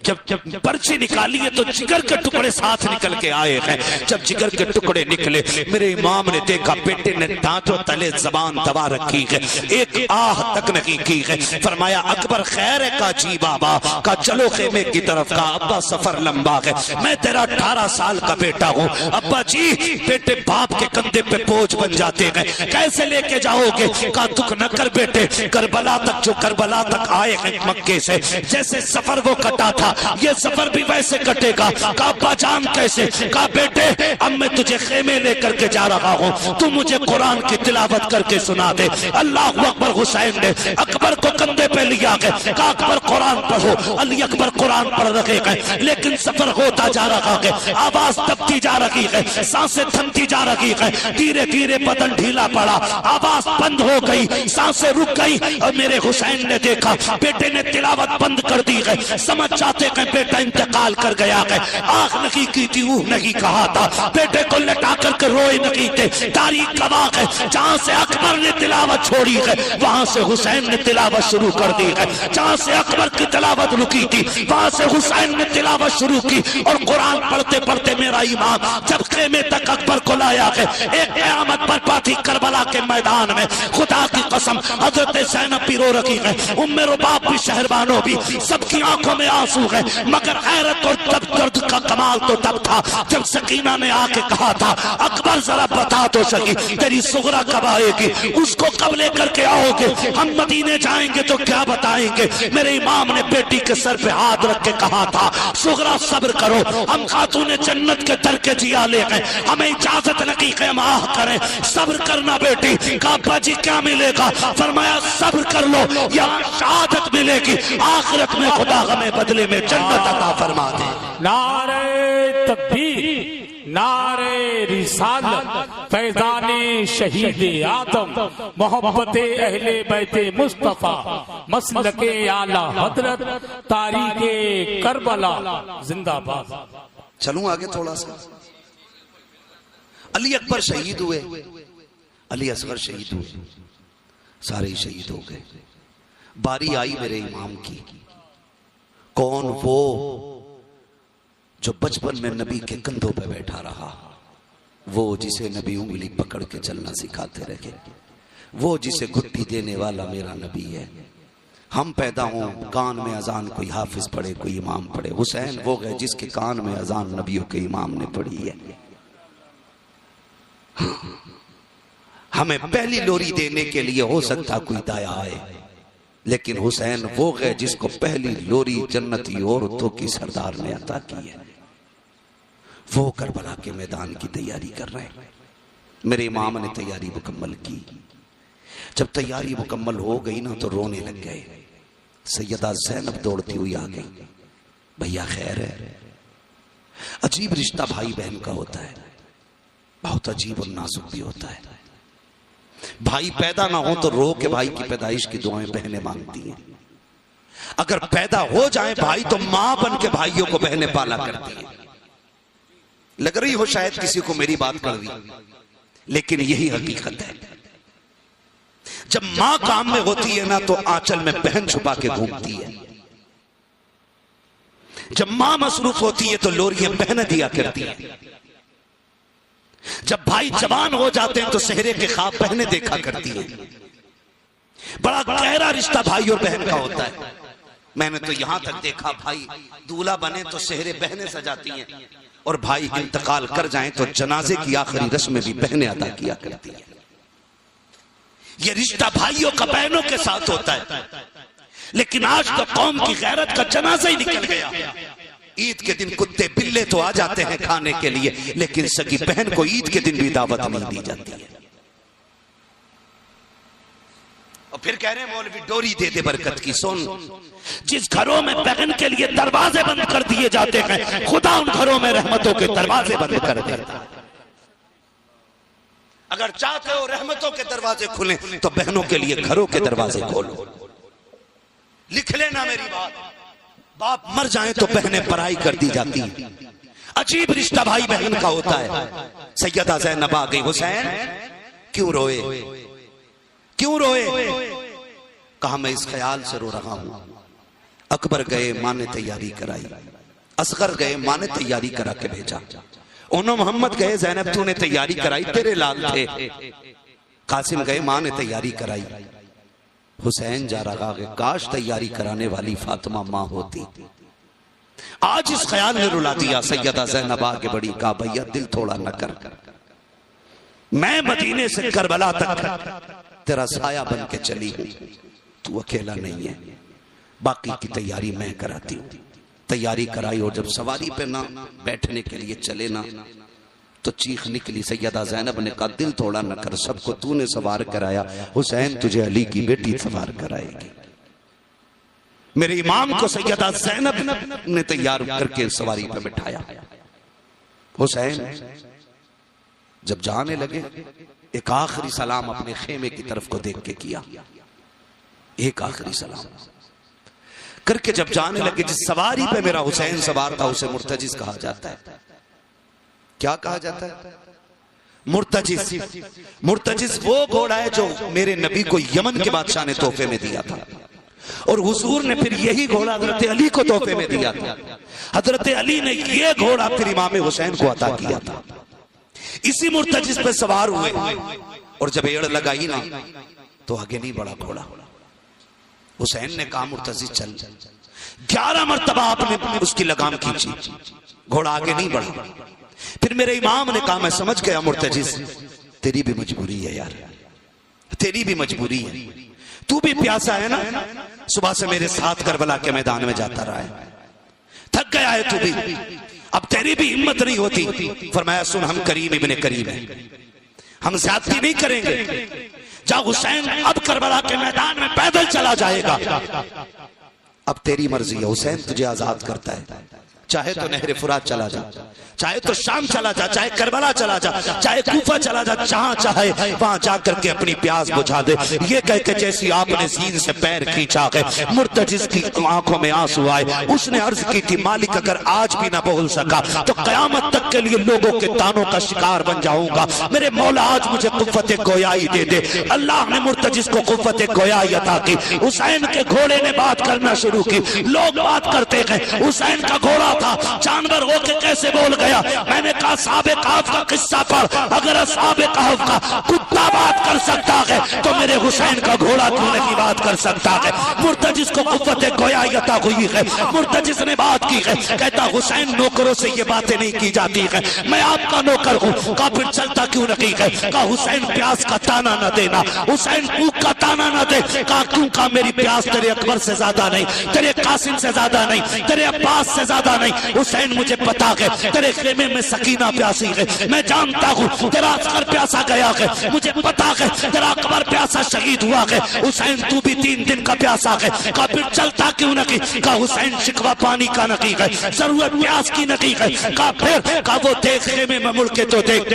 جب پرچی نکالی ہے تو جگر کے ٹکڑے ساتھ نکل کے آئے ہیں. جب جگر کے ٹکڑے نکلے میرے امام نے دیکھا بیٹے نے دانتوں تلے زبان دبا رکھی ہے, ایک آہ تک نہیں کی ہے. فرمایا اکبر خیر ہے؟ کہا جی بابا. کہا چلو خیمے کی طرف. کہا ابا سفر لمبا ہے, میں تیرا 18 سال کا بیٹا ہوں. ابا جی بیٹے باپ کے کندھے پہ بوجھ بن جاتے ہیں, کیسے لے کے جاؤ گے؟ کہا دکھ نہ کر بیٹے, کربلا تک جو کربلا تک آئے ہیں مکے سے, جیسے سفر وہ کٹا تھا یہ سفر بھی ویسے کٹے گا. کہا ابا جان کیسے؟ کہا بیٹے اب میں تجھے خیمے لے کر کے جا رہا ہوں, تو مجھے قرآن کی تلاوت کر کے سنا دے. اللہ اکبر. حسین نے اکبر کو کندھے پہ لیا گئے. کہا اکبر قرآن پڑھو. علی اکبر قرآن پڑھ رہے گئے, لیکن سفر ہوتا جا رہا ہے, آواز دبتی جا رہی ہے, سانسیں تھمتی جا رہی ہے. دھیرے دھیرے بدن ڈھیلا پڑا, آواز بند ہو گئی, سانسیں رک گئی. اور میرے حسین نے دیکھا بیٹے نے تلاوت بند کر دی ہے. سمجھ جاتے کہ بیٹا انتقال کر گیا ہے. آنکھ نہیں کی تھی, اوہ نہیں کہا تھا, بیٹے کو لٹا کر کے روئے نہیں تھے. تاریخ گواہ ہے جہاں سے اکبر نے تلاوت چھوڑی ہے وہاں سے حسین نے تلاوت شروع کر دی ہے. جہاں سے اکبر کی تلاوت رکی تھی وہاں سے حسین نے تلاوت شروع کی. اور قرآن پڑھتے پڑھتے میرا امام جب خیمے تک اکبر کو لایا ہے, ایک قیامت برپا تھی کربلا کے میدان میں. خدا کی قسم حضرت زینب بھی رو رہی ہے, ام رباب بھی, شہربانو بھی, سب کی آنکھوں میں آنسو ہے. مگر حیرت اور درد کا کمال تو تب تھا جب سکینہ نے آ کے کہا تھا اکبر ذرا بتا تو سکی تیری صغرا کب آئے گی, اس کو کب لے کر کے آؤ گے؟ ہم مدینے جائیں گے تو کیا بتائیں گے؟ میرے امام نے بیٹی کے سر پہ ہاتھ رکھ کے کہا تھا صغرا صبر کرو, ہم خاتون جنت کے در کے جیا لے گئے, ہمیں اجازت نہیں کہ ہم آہ کریں, صبر کرنا بیٹی. کہا ابا جی کیا ملے گا؟ فرمایا صبر کر لو, یہاں شہادت ملے گی, آخرت میں خدا ہمیں بدلے میں جنت عطا فرما دے. نعرہ تکبیر, نعرہ رسالت, فیضان شہید آدم, محبت اہل بیت مصطفیٰ, مسلک اعلی حضرت, تاریخ کربلا زندہ باد. چلوں آگے تھوڑا سا. علی اکبر شہید ہوئے, علی اصغر شہید ہوئے, سارے شہید ہو گئے. باری آئی میرے امام کی. کون وہ جو بچپن میں نبی کے کندھوں پہ بیٹھا رہا, وہ جسے نبی انگلی پکڑ کے چلنا سکھاتے رہے, وہ جسے گھٹی دینے والا میرا نبی ہے. ہم پیدا ہوں کان میں اذان کوئی حافظ پڑھے کوئی امام پڑھے, حسین وہ ہے جس کے کان میں اذان نبیوں کے امام نے پڑھی ہے. ہمیں پہلی لوری دینے کے لیے ہو سکتا کوئی دایا آئے, لیکن حسین وہ ہے جس کو پہلی لوری جنتی عورتوں کی سردار نے عطا کی ہے. وہ کربلا کے میدان کی تیاری کر رہے ہیں. میرے امام نے تیاری مکمل کی. جب تیاری مکمل ہو گئی نا تو رونے لگ گئے. سیدہ زینب دوڑتی ہوئی آ گئی, بھیا خیر ہے؟ عجیب رشتہ بھائی بہن کا ہوتا ہے, بہت عجیب اور نازک بھی ہوتا ہے. بھائی پیدا نہ ہو تو رو کے بھائی کی پیدائش کی دعائیں بہنیں مانگتی ہیں. اگر پیدا ہو جائیں بھائی تو ماں بن کے بھائیوں کو بہنیں پالا کرتی ہیں. لگ رہی ہو شاید کسی کو میری بات کڑوی, لیکن یہی حقیقت ہے. جب ماں کام میں ہوتی ہے نا تو آنچل میں بہن چھپا کے گھومتی ہے. جب ماں مصروف ہوتی ہے تو لوریاں بہنیں دیا کرتی ہیں. جب بھائی جوان ہو جاتے ہیں تو سہرے کے خواب بہنیں دیکھا کرتی ہیں. بڑا گہرا رشتہ بھائی اور بہن کا ہوتا ہے. میں نے تو یہاں تک دیکھا بھائی دولہا بنے تو سہرے بہنیں سجاتی ہیں, اور بھائی انتقال کر جائیں تو جنازے کی آخری رسم میں بھی بہنیں ادا کیا کرتی ہیں. یہ رشتہ بھائیوں کا بہنوں کے ساتھ ہوتا ہے. لیکن آج تو قوم کی غیرت کا جنازہ ہی نکل گیا. عید کے دن کتے بلے تو آ جاتے ہیں کھانے کے لیے, لیکن سگی بہن کو عید کے دن بھی دعوت نہیں دی جاتی ہے. اور پھر کہہ رہے ہیں مولوی ڈوری دے دے برکت کی. سن, جس گھروں میں بہن کے لیے دروازے بند کر دیے جاتے ہیں خدا ان گھروں میں رحمتوں کے دروازے بند کر دیتا. اگر چاہتے ہو رحمتوں کے دروازے کھلیں تو بہنوں کے لیے گھروں کے دروازے کھولو. لکھ لینا میری بات. باپ مر جائیں تو بہنیں پرائی کر دی جاتی ہیں. عجیب رشتہ بھائی بہن کا ہوتا ہے. سیدہ زینب آ گئی. حسین کیوں روئے, کیوں روئے؟ کہا میں اس خیال سے رو رہا ہوں اکبر گئے، ماں نے تیاری کرائی، اصغر گئے، ماں نے تیاری کرا کے بھیجا، انہوں محمد گئے، زینب تو نے تیاری کرائی، تیرے لال تھے، قاسم گئے، ماں نے تیاری کرائی، حسین جا رہا ہے، کاش تیاری کرانے والی فاطمہ ماں ہوتی۔ آج اس خیال نے رلا دیا سیدہ زینب آگے بڑی، کہا بھیا دل تھوڑا نہ کر، میں مدینے سے کربلا تک تیرا سایہ بن کے چلی ہوں، تو اکیلا نہیں ہے، باقی کی تیاری میں کراتی ہوں۔ تیاری کرائی اور جب سواری پہ نہ بیٹھنے کے لیے چلے نا تو چیخ نکلی۔ سیدہ زینب نے کہا دل تھوڑا نہ کر، سب کو تو نے سوار کرایا، حسین تجھے علی کی بیٹی سوار کرائے گی۔ میرے امام کو سیدہ زینب نے تیار کر کے سواری پہ بٹھایا۔ حسین جب جانے لگے ایک آخری سلام اپنے خیمے کی طرف کو دیکھ کے کیا، ایک آخری سلام کر کے جب جانے لگے، جس سواری پہ میرا حسین سوار تھا اسے مرتجز کہا جاتا ہے۔ کیا کہا جاتا ہے؟ مرتجز۔ مرتجز وہ گھوڑا ہے جو میرے نبی کو یمن کے بادشاہ نے تحفے میں دیا تھا، اور حضور نے پھر یہی گھوڑا حضرت علی کو تحفے میں دیا تھا۔ حضرت علی نے یہ گھوڑا پھر امام حسین کو عطا کیا تھا۔ اسی مرتجز پہ سوار ہوئے اور جب ایڑ لگائی نا تو آگے نہیں بڑھا گھوڑا۔ حسین نے کہا مرتجز چل، 11 مرتبہ آپ نے اس کی لگام کھینچی، گھوڑا آگے نہیں بڑھا۔ پھر میرے امام نے کہا میں سمجھ گیا مرتجز، تیری بھی مجبوری ہے یار، تیری بھی مجبوری ہے، تو بھی پیاسا ہے نا، صبح سے میرے ساتھ کربلا کے میدان میں جاتا رہا ہے، تھک گیا ہے تو بھی، اب تیری بھی ہمت نہیں ہوتی۔ فرمایا سن، ہم کریم ابن کریم ہیں، ہم زیادتی نہیں کریں گے، جا حسین اب کربلا کے میدان میں پیدل چلا جائے گا، اب تیری مرضی ہے، حسین تجھے آزاد کرتا ہے، چاہے تو نہر فرات چلا جا، چاہے تو شام چلا جا، چاہے کربلا چلا جا، چاہے کوفہ چلا جا، جہاں چاہے وہاں جا کر کے اپنی پیاس بجھا دے۔ یہ کہہ کے جیسی آپ نے زین سے پیر کھینچا ہے، مرتجز کی آنکھوں میں آنسو آئے۔ اس نے عرض کی تھی مالک اگر آج بھی نہ بول سکا تو قیامت تک کے لیے لوگوں کے تانوں کا شکار بن جاؤں گا، میرے مولا آج مجھے قوت گویائی دے دے۔ اللہ نے مرتجز کو قوت گویائی عطا کی۔ حسین کے گھوڑے نے بات کرنا شروع کی، لوگ بات کرتے گئے، حسین کا گھوڑا تھا، جانور ہو کے کیسے بول گیا؟ میں نے کہا اصحاب کہف کا قصہ پڑھ، اگر اصحاب کہف کا کتا بات کر سکتا ہے تو میرے حسین کا گھوڑا کیوں نہیں بات کر سکتا ہے؟ مرتجز کو قوت گویائی عطا ہوئی ہے، مرتجز نے بات کی ہے، کہتا حسین نوکروں سے یہ باتیں نہیں کی جاتی ہے، میں آپ کا نوکر ہوں۔ کہا پھر چلتا کیوں نہیں ہے؟ کہا حسین پیاس کا تانا نہ دینا، حسین بھوک کا تانا نہ دے۔ کہا کیوں؟ کہا میری پیاس تیرے اکبر سے زیادہ نہیں، تیرے قاسم سے زیادہ نہیں، تیرے عباس سے زیادہ نہیں۔ حسین مجھے پتا ہے تیرے خیمے میں سکینہ پیاسی ہے، میں جانتا ہوں تیرا اصغر پیاسا گیا ہے، مجھے پتا ہے تیرا اکبر پیاسا شہید ہوا ہے، حسین تو بھی 3 دن کا پیاسا ہے۔ کہا پھر چلتا کیوں نہیں؟ کہا حسین شکوہ پانی کا نہیں ہے، ضرورت پیاس کی نہیں ہے۔ کہا پھر؟ کہا وہ دیکھ خیمے میں مڑ کے تو دیکھ،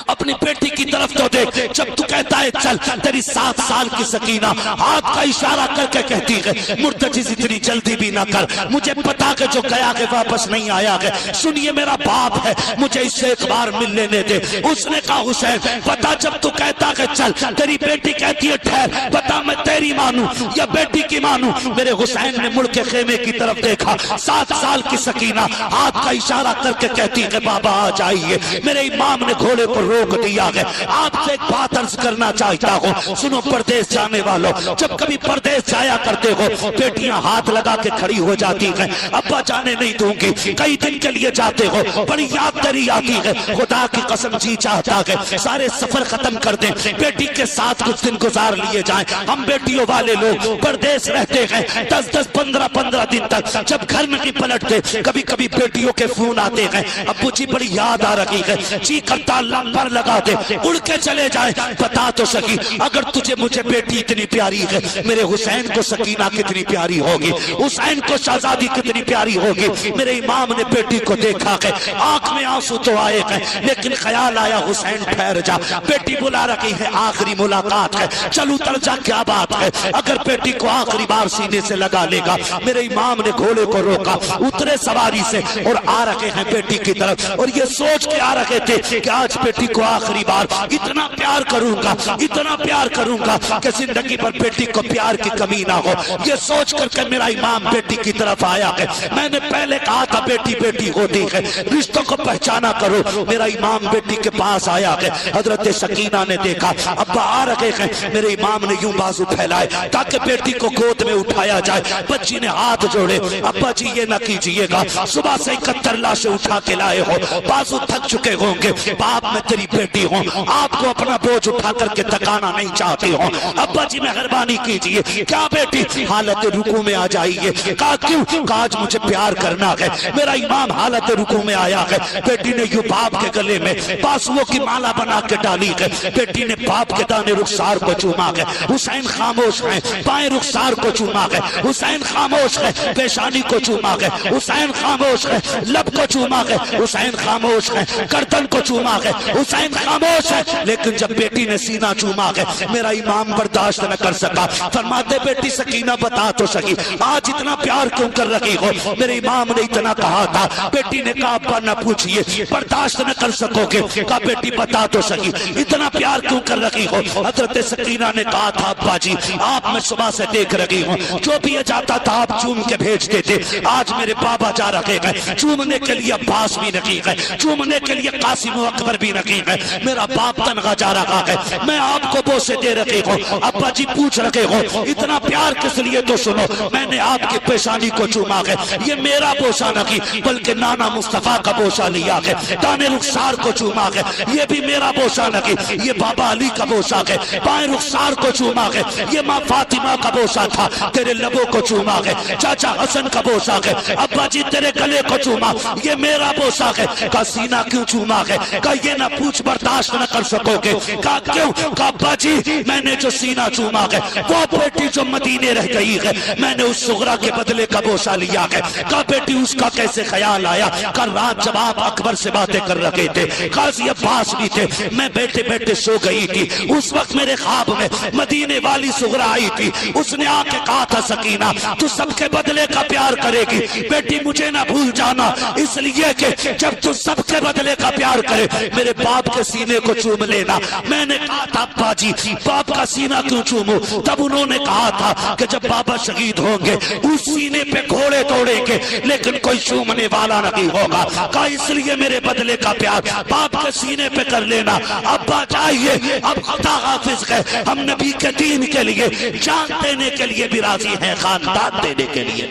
اپنی بیٹی کی طرف تو دیکھ، جب تو کہتا ہے چل، تیری 7 سال کی سکینہ ہاتھ کا اشارہ کر کے کہتی ہے مرتجز اتنی جلدی بھی نہ کر، مجھے پتا کہ جو گیا کہ واپس نہیں آیا ہے، سنیے میرا باپ ہے، مجھے اس سے ایک بار مل لینے دے۔ اس نے کہا حسین بتا، جب تو کہتا کہ چل، تیری بیٹی کہتی ہے ٹھہر، بتا میں تیری مانوں یا بیٹی کی مانوں؟ میرے حسین نے مڑ کے خیمے کی طرف دیکھا، 7 سال کی سکینہ ہاتھ کا اشارہ کر کے کہتی ہے بابا آ جائیے۔ میرے امام نے گھوڑے کو روک دیا ہے۔ آپ سے ایک بات عرض کرنا چاہتا ہوں، سنو پردیس جانے والوں، جب کبھی پردیس جایا کرتے ہو بیٹیاں ہاتھ لگا کے کھڑی ہو جاتی ہیں، ابا جانے نہیں دوں گی، کئی دن کے لیے جاتے ہو، بڑی یاد تری آتی ہے، خدا کی قسم جی چاہتا ہے سارے سفر ختم کر دیں، بیٹی کے ساتھ کچھ دن گزار لیے جائیں۔ ہم بیٹیوں والے لوگ پردیس رہتے ہیں 10-10 15-15 دن تک، جب گھر میں نہیں پلٹتے، کبھی کبھی بیٹیوں کے فون آتے ہیں، ابو جی بڑی یاد آ رہی ہے، جی کرتا اللہ پر لگا دے، اڑ کے چلے جائیں۔ بتا تو سکی اگر تجھے مجھے بیٹی اتنی پیاری ہے، میرے حسین کو سکینہ کتنی پیاری ہوگی، حسین کو شہزادی کتنی پیاری ہوگی۔ میرے امام نے بیٹی کو دیکھا ہے، آنکھ میں آنسو تو آئے ہیں، لیکن خیال آیا حسین ٹھہر جا، بیٹی بلا رکھی ہے آخری ملاقات ہے، چل اتر جا کیا بات ہے، اگر بیٹی کو آخری بار سینے سے لگا لے گا۔ میرے امام نے گھوڑے کو روکا، اترے سواری سے اور آ رہے ہیں بیٹی کی طرف، اور یہ سوچ کے آ رہے تھے کہ آج بیٹی کو آخری بار اتنا پیار کروں گا، اتنا پیار کروں گا کہ زندگی پر بیٹی کو پیار کی کمی نہ ہو۔ یہ سوچ کر کے میرا امام بیٹی کی طرف آیا ہے۔ میں نے پہلے کہا تھا بیٹی بیٹی ہوتی ہے، رشتوں کو پہچانا کرو۔ میرا امام بیٹی کے پاس آیا ہے، حضرت سکینہ نے دیکھا ابا آ رہے ہیں، میرے امام نے یوں بازو پھیلائے تاکہ بیٹی کو گود میں اٹھایا جائے۔ بچی نے ہاتھ جوڑے، ابا جی یہ نہ کیجئے گا، صبح سے 71 لاشیں اٹھا کے لائے ہو، بازو تھک چکے ہوں گے، باپ میں تیری بیٹی ہوں، آپ کو اپنا بوجھ اٹھا کر کے تکانا نہیں چاہتی ہوں، ابا جی مہربانی کیجئے۔ کیا بیٹی حالت رکوع میں آ جائیے؟ کہا کیوں؟ کہا آج مجھے پیار کرنا ہے۔ میرا امام حالت رکوع میں آیا ہے، بیٹی نے یوں باپ کے گلے میں بازوؤں کی مالا بنا کے ڈالی ہے، بیٹی نے باپ کے دانے رخسار کو چوما ہے۔ حسین خاموش ہے، بائیں رخسار کو چوما ہے، حسین خاموش ہے، پیشانی کو چوما ہے، حسین خاموش ہے، لب کو چوما ہے، حسین خاموش ہے، گردن کو چوما ہے، حسین خاموش ہے۔ لیکن جب بیٹی نے سینہ چوما ہے، میرا امام برداشت نہ کر سکا، فرماتے بیٹی سکینہ بتا تو سکی آج اتنا پیار کیوں کر رہی ہو؟ میرے امام نے اتنا کہا تھا، بیٹی نے کہا ابا نہ پوچھئے، برداشت نہ کر سکو گے، کہا بیٹی بتا تو سکی اتنا پیار کیوں کر رہی ہو؟ حضرت سکینہ نے کہا تھا ابا جی آپ میں صبح سے دیکھ رہی ہوں، جو بھی یہ جاتا تھا آپ چوم کے بھیجتے تھے، آج میرے بابا جا رہے ہیں، چومنے کے لیے عباس بھی نہیں ہے، چومنے کے لیے قاسم و اکبر بھی نہیں ہے، میرا باپ تنہا جا رہا ہے، میں آپ کو بوسے دے رہی ہوں، ابا جی پوچھ رہے ہو اتنا پیار کس لیے؟ تو سنو میں نے آپ کی پیشانی کو چوما ہے، یہ میرا بوسہ نہیں بلکہ نانا مصطفیٰ کا بوسہ لیا ہے، دانے رخسار کو چوما ہے، یہ بھی میرا بوسہ نہیں یہ بابا علی کا بوسہ ہے، بائیں رخسار کو چوما ہے، یہ ماں فاطمہ کا بوسہ تھا، تیرے لبوں کو چوما ہے، چاچا حسن کا بوسہ ہے، ابا جی تیرے گلے کو چوما، یہ میرا بوسہ ہے۔ کہا سینہ کیوں چوما ہے؟ کہا یہ نہ پوچھ برداشت نہ کر سکو گے۔ کہا کیوں؟ کہا ابا جی میں نے جو سینہ چوما ہے وہ بیٹی جو مدینے رہ گئی ہے، میں نے اس صغرا کے بدلے کا بوسہ لیا ہے۔ کہا بیٹی اس کا کیسے خیال آیا؟ کہا رات جب آپ اکبر سے باتیں کر رہے تھے، قاضی عباس بھی تھے، میں بیٹھے بیٹھے سو گئی تھی، اس وقت میرے خواب میں مدینے والی صغرا آئی تھی، اس نے آ کے کہا تھا سکینہ تو سب کے بدلے کا پیار کرے گی، بیٹی مجھے نہ بھول جانا، اس لیے کہ جب تو سب کے بدلے کا پیار کرے میرے باپ کے سینے کو چوم لینا۔ میں نے کہا تھا ابا جی باپ کا سینہ کیوں چوموں؟ تب انہوں نے کہا تھا کہ جب بابا شہید ہوں گے اس سینے پہ گھوڑے توڑیں گے لیکن کوئی چومنے والا نہیں ہوگا، کہا اس لیے میرے بدلے کا پیار باپ کے سینے پہ کر لینا۔ ابا چاہیے اب خدا حافظ ہے، ہم نبی کے دین کے لیے جان دینے کے لیے بھی راضی ہیں، خاندان دینے کے لیے۔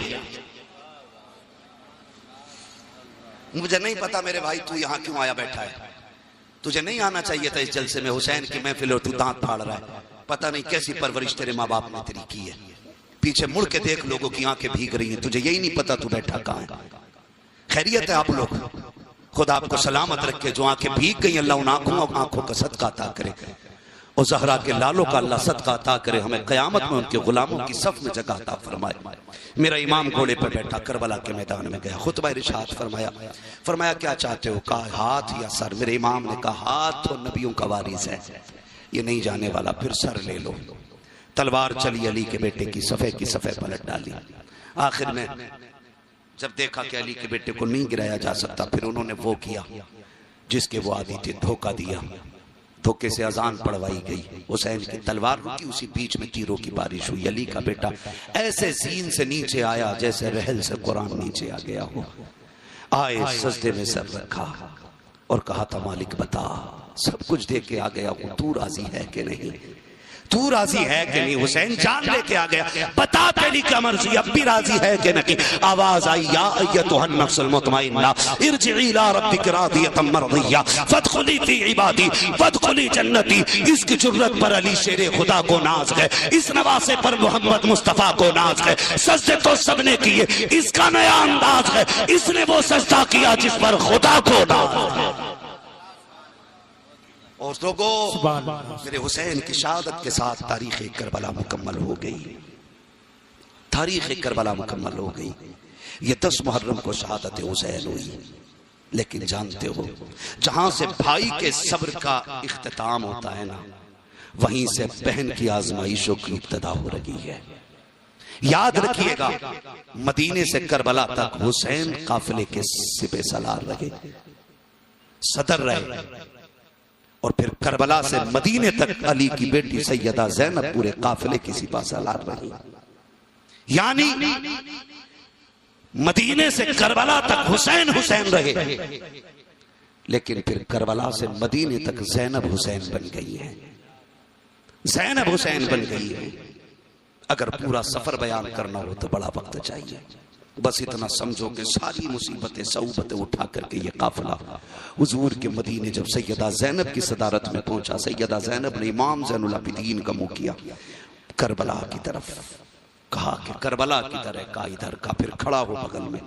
مجھے نہیں پتا میرے بھائی تو یہاں کیوں آیا بیٹھا ہے، تجھے نہیں آنا چاہیے تھا اس جلسے میں، حسین کی محفل اور تو دانت پھاڑ رہا ہے، پتہ نہیں کیسی پرورش تیرے ماں باپ نے تیری کی ہے، پیچھے مڑ کے دیکھ لوگوں کی آنکھیں بھیگ رہی ہیں، تجھے یہی نہیں پتا تو بیٹھا کہاں ہے۔ خیریت ہے آپ لوگ؟ خدا آپ کو سلامت رکھے، جو آنکھیں بھیگ گئی اللہ ان آنکھوں کا صدقہ عطا کرے، اور زہرا کے لالوں کا اللہ صدقہ عطا کرے، ہمیں قیامت میں ان کے غلاموں کی صف میں جگہ عطا فرمائے۔ میرا امام گھوڑے پہ بیٹھا کربلا کے میدان میں گیا، خطبہ ارشاد فرمایا کیا چاہتے ہو؟ کہا ہاتھ یا سر؟ میرے امام نے کہا ہاتھ تو نبیوں کا وارث ہے، یہ نہیں جانے والا، پھر سر لے لو۔ تلوار چلی، علی کے بیٹے کی صفے پلٹ ڈالی۔ آخر میں جب دیکھا کہ علی کے بیٹے کو نہیں گرایا جا سکتا، پھر انہوں نے وہ کیا جس کے وہ عادی تھے، دھوکہ دیا، دھوکے سے اذان پڑھوائی گئی، حسین کی تلوار رکی، اسی بیچ میں تیروں کی بارش ہوئی، علی کا بیٹا ایسے زین سے نیچے آیا جیسے رحل سے قرآن نیچے آ گیا ہو، آئے سجدے میں سر رکھا اور کہا تھا مالک بتا، سب کچھ دے کے آ گیا ہوں، تو راضی ہے کہ نہیں؟ تو راضی ہے کہ نہیں؟ حسین جان لے کے آ گیا، بتا تیری کیا مرضی، اب بھی راضی ہے کہ نہیں؟ آواز آئی یا ایتھا النفس المطمئنہ ارجعی الی ربک راضیۃ مرضیہ فادخلی فی عبادی وادخلی جنتی۔ اس کی جرت پر علی شیر خدا کو ناز ہے، اس نواسے پر محمد مصطفیٰ کو ناز ہے، سجدے تو سب نے کیے، اس کا نیا انداز ہے، اس نے وہ سجدہ کیا جس پر خدا کو ناز ہے۔ اور لوگوں میرے حسین کی شہادت کے ساتھ تاریخ کربلا مکمل ہو گئی، تاریخ کربلا مکمل ہو گئی۔ یہ 10 محرم کو شہادت حسین ہوئی، لیکن جانتے ہو جہاں سے بھائی کے صبر کا اختتام ہوتا ہے نا، وہیں سے بہن کی آزمائشوں کی ابتدا ہو رہی ہے۔ یاد رکھیے گا، مدینے سے کربلا تک حسین قافلے کے سپہ سالار رہے، صدر رہے، اور پھر کربلا سے مدینے تک علی کی بیٹی سیدہ زینب پورے قافلے کی سپہ سالار رہی۔ یعنی مدینے سے کربلا تک حسین حسین رہے، لیکن پھر کربلا سے مدینے تک زینب حسین بن گئی ہے، زینب حسین بن گئی ہے۔ اگر پورا سفر بیان کرنا ہو تو بڑا وقت چاہیے، بس اتنا سمجھو کہ ساری مصیبتیں صعوبتیں اٹھا کر کے یہ قافلہ حضور کے مدینے جب سیدہ زینب کی صدارت میں پہنچا، سیدہ زینب نے امام زین العابدین کا منہ کیا کربلا کی طرف، کہا کہ کربلا کی طرح کا ادھر کا، پھر کھڑا ہو بغل میں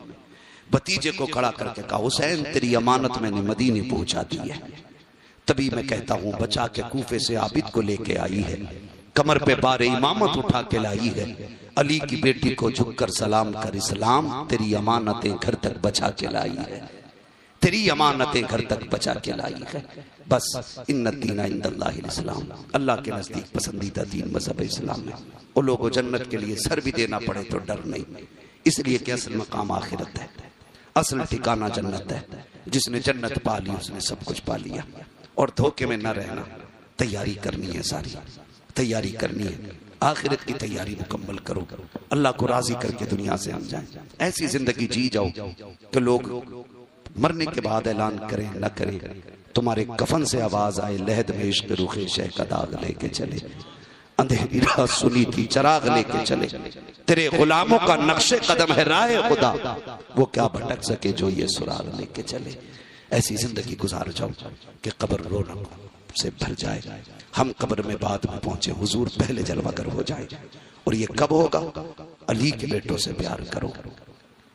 بھتیجے کو کھڑا کر کے کہا حسین تیری امانت میں نے مدینے پہنچا دی ہے، تبھی میں کہتا ہوں بچا کے کوفے سے عابد کو لے کے آئی ہے، کمر پہ بار امامت اٹھا کے لائی ہے، علی کی بیٹی کو جھک کر سلام کر اسلام تیری امانتیں گھر تک بچا کے لائی ہے، تیری امانتیں گھر تک بچا کے لائی ہے۔ بس ان الدین عند اللہ الاسلام، اللہ کے نزدیک پسندیدہ دین مذہب اسلام ہے، وہ لوگوں جنت کے لیے سر بھی دینا پڑے تو ڈر نہیں، اس لیے کہ اصل مقام آخرت ہے، اصل ٹھکانہ جنت ہے، جس نے جنت پا لی اس نے سب کچھ پا لیا۔ اور دھوکے میں نہ رہنا، تیاری کرنی ہے، ساری تیاری کرنی ہے، آخرت کی تیاری مکمل کرو، اللہ کو راضی کر کے دنیا سے ہم جائیں، ایسی زندگی جی جاؤ کہ لوگ مرنے کے بعد اعلان کریں نہ کریں، تمہارے کفن سے آواز آئے لہد میں عشق رخ شہ کا داغ لے کے چلے، اندھیری رات سنی تھی چراغ لے کے چلے، تیرے غلاموں کا نقش قدم ہے راہ خدا، وہ کیا بھٹک سکے جو یہ سراغ لے کے چلے۔ ایسی زندگی گزار جاؤ کہ قبر رونق سے بھر جائے، ہم قبر میں بعد میں پہنچے، حضور پہلے جلوہ گر ہو جائے۔ اور یہ کب ہوگا؟ علی کے بیٹوں سے پیار کرو،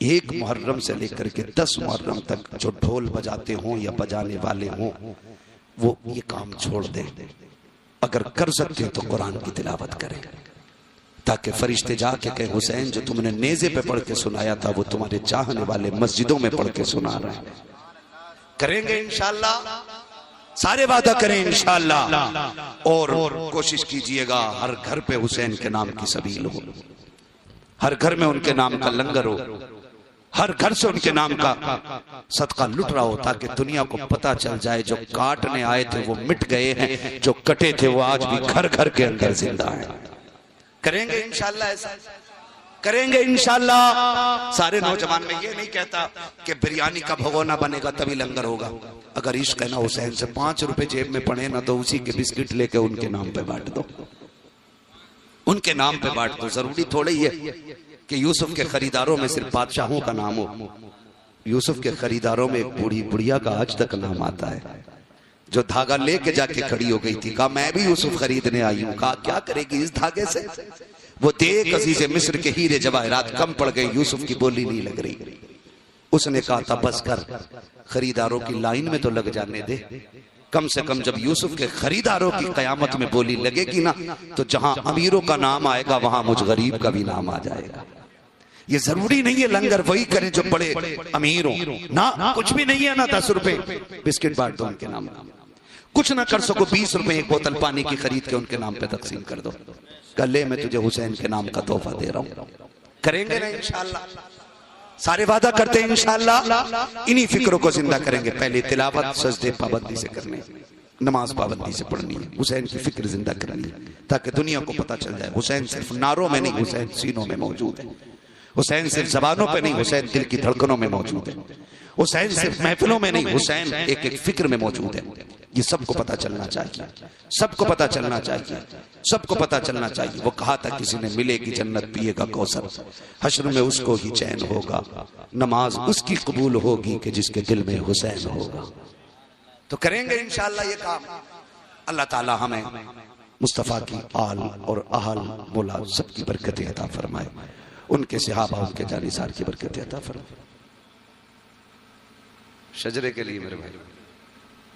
1 محرم سے لے کر کے 10 محرم تک جو ڈھول بجاتے ہوں یا بجانے والے ہوں وہ یہ کام چھوڑ دیں، اگر کر سکتے ہو تو قرآن کی تلاوت کریں، تاکہ فرشتے جا کے کہیں حسین جو تم نے نیزے پہ پڑھ کے سنایا تھا وہ تمہارے چاہنے والے مسجدوں میں پڑھ کے سنا رہے ہیں۔ کریں گے انشاءاللہ، سارے وعدہ کریں انشاءاللہ، اور کوشش کیجئے گا ہر گھر پہ حسین کے نام کی سبیل ہو، ہر گھر میں ان کے نام کا لنگر ہو، ہر گھر سے ان کے نام کا صدقہ لٹ رہا ہو، تاکہ دنیا کو پتا چل جائے جو کاٹنے آئے تھے وہ مٹ گئے ہیں، جو کٹے تھے وہ آج بھی گھر گھر کے اندر زندہ ہیں۔ کریں گے انشاءاللہ ایسا، کریں گے انشاءاللہ۔ سارے نوجوان میں یہ نہیں کہتا کہ بریانی کا بھگونا بنے گا تبھی لنگر ہوگا، اگر عشق ہے نا حسین سے 5 روپے جیب میں پڑے نا تو اسی کے بسکٹ لے کے ان کے نام پہ بانٹ دو، ان کے نام پہ بانٹ دو۔ ضروری تھوڑے ہی ہے کہ یوسف کے خریداروں میں صرف بادشاہوں کا نام ہو، یوسف کے خریداروں میں ایک بوڑھی بڑھیا کا آج تک نام آتا ہے، جو دھاگا لے کے جا کے کھڑی ہو گئی تھی، کہا میں بھی یوسف خریدنے آئی ہوں، کہا کیا کرے گی اس دھاگے سے؟ وہ دیکھ عزیز مصر کے ہیرے جواہرات کم پڑ گئے، یوسف کی بولی نہیں لگ رہی، اس نے کہا تھا بس کر، خریداروں کی لائن میں تو لگ جانے دے، کم سے کم جب یوسف کے خریداروں کی قیامت میں بولی لگے گی نا تو جہاں امیروں کا نام آئے گا وہاں مجھ غریب کا بھی نام آ جائے گا۔ یہ ضروری نہیں ہے لنگر وہی کریں جو بڑے امیر ہوں، نہ کچھ بھی نہیں ہے نا 10 روپے بسکٹ بانٹ دو ان کے نام، کچھ نہ کر سکو 20 روپے ایک بوتل پانی کی خرید کے ان کے نام پہ تقسیم کر دو، کلے میں تجھے حسین کے نام کا تحفہ دے رہا ہوں۔ کریں گے نا انشاءاللہ، سارے وعدہ کرتے ہیں انشاءاللہ، انہی فکروں کو زندہ کریں گے۔ پہلے تلاوت سجدے پابندی سے کرنے، نماز پابندی سے پڑھنی ہے، حسین کی فکر زندہ کرنی ہے، تاکہ دنیا کو پتہ چل جائے حسین صرف نعروں میں نہیں، حسین سینوں میں موجود ہے، حسین صرف زبانوں پہ نہیں، حسین دل کی دھڑکنوں میں موجود ہے، حسین صرف محفلوں میں نہیں، حسین ایک ایک فکر میں موجود ہے۔ یہ سب کو پتہ چلنا چاہیے، سب کو پتہ چلنا چاہیے، سب کو پتہ چلنا چاہیے۔ وہ کہا تھا کسی نے ملے گی جنت پیے گا کوثر، حشر میں اس کو ہی چین ہوگا، نماز اس کی قبول ہوگی کہ جس کے دل میں حسین ہوگا۔ تو کریں گے انشاءاللہ یہ کام۔ اللہ تعالی ہمیں مصطفیٰ کی آل اور اہل مولا سب کی برکتیں عطا فرمائے، ان کے صحابہ ان کے جانثار کی برکتیں عطا فرمائے۔ شجرے کے لیے میرے بھائی